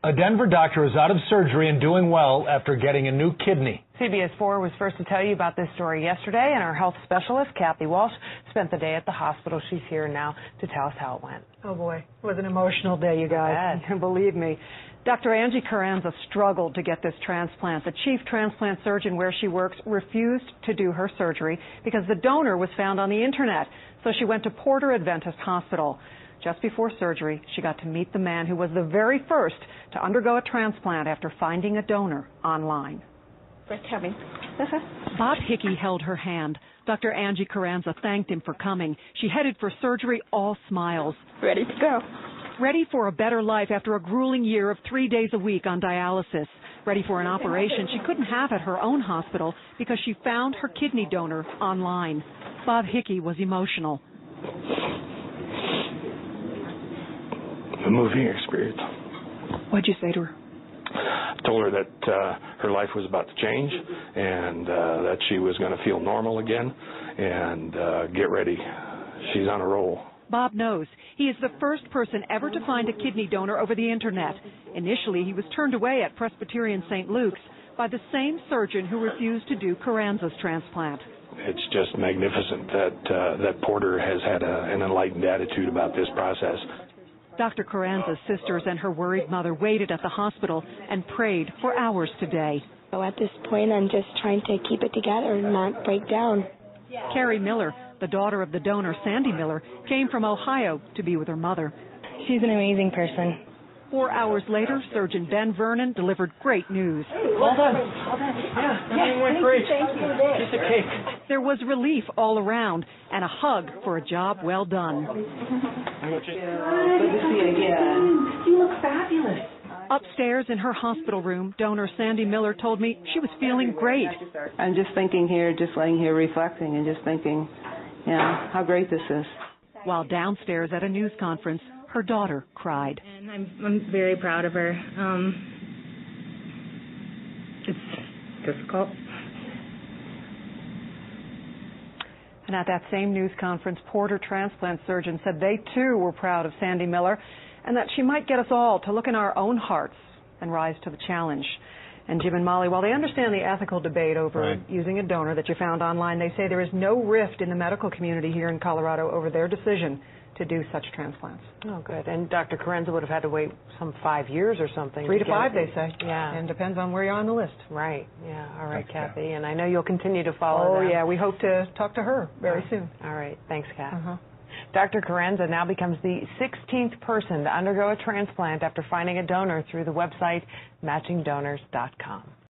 A Denver doctor is out of surgery and doing well after getting a new kidney. CBS 4 was first to tell you about this story yesterday, and our health specialist, Kathy Walsh, spent the day at the hospital. She's here now to tell us how it went. Oh, boy. It was an emotional day, you guys. Believe me. Dr. Angie Carranza struggled to get this transplant. The chief transplant surgeon where she works refused to do her surgery because the donor was found on the internet. So she went to Porter Adventist Hospital. Just before surgery, she got to meet the man who was the very first to undergo a transplant after finding a donor online. Bob Hickey held her hand. Dr. Angie Carranza thanked him for coming. She headed for surgery all smiles. Ready to go. Ready for a better life after a grueling year of 3 days a week on dialysis. Ready for an operation she couldn't have at her own hospital because she found her kidney donor online. Bob Hickey was emotional. A moving experience. What'd you say to her? I told her that her life was about to change and that she was going to feel normal again and get ready. She's on a roll. Bob knows. He is the first person ever to find a kidney donor over the internet. Initially, he was turned away at Presbyterian St. Luke's by the same surgeon who refused to do Carranza's transplant. It's just magnificent that Porter has had an enlightened attitude about this process. Dr. Carranza's sisters and her worried mother waited at the hospital and prayed for hours today. So at this point, I'm just trying to keep it together and not break down. Carrie Miller, the daughter of the donor Sandy Miller, came from Ohio to be with her mother. She's an amazing person. 4 hours later, Surgeon Ben Vernon delivered great news. Well done. Yeah, everything went great. Piece of cake. There was relief all around and a hug for a job well done. Good to see you again. You look fabulous. Upstairs in her hospital room, donor Sandy Miller told me she was feeling great. I'm just thinking here, just laying here reflecting and just thinking, yeah, how great this is. While downstairs at a news conference, her daughter cried. And I'm very proud of her. It's difficult. And at that same news conference, Porter transplant surgeons said they too were proud of Sandy Miller and that she might get us all to look in our own hearts and rise to the challenge. And Jim and Molly, while they understand the ethical debate over using a donor that you found online, they say there is no rift in the medical community here in Colorado over their decision to do such transplants. Oh, good. And Dr. Carranza would have had to wait some 5 years or something. 3 to 5, they say. Yeah. And depends on where you're on the list. Right. Yeah. All right, Kathy. And I know you'll continue to follow them. Oh, yeah. We hope to talk to her very soon. All right. Thanks, Kat. Dr. Carranza now becomes the 16th person to undergo a transplant after finding a donor through the website MatchingDonors.com.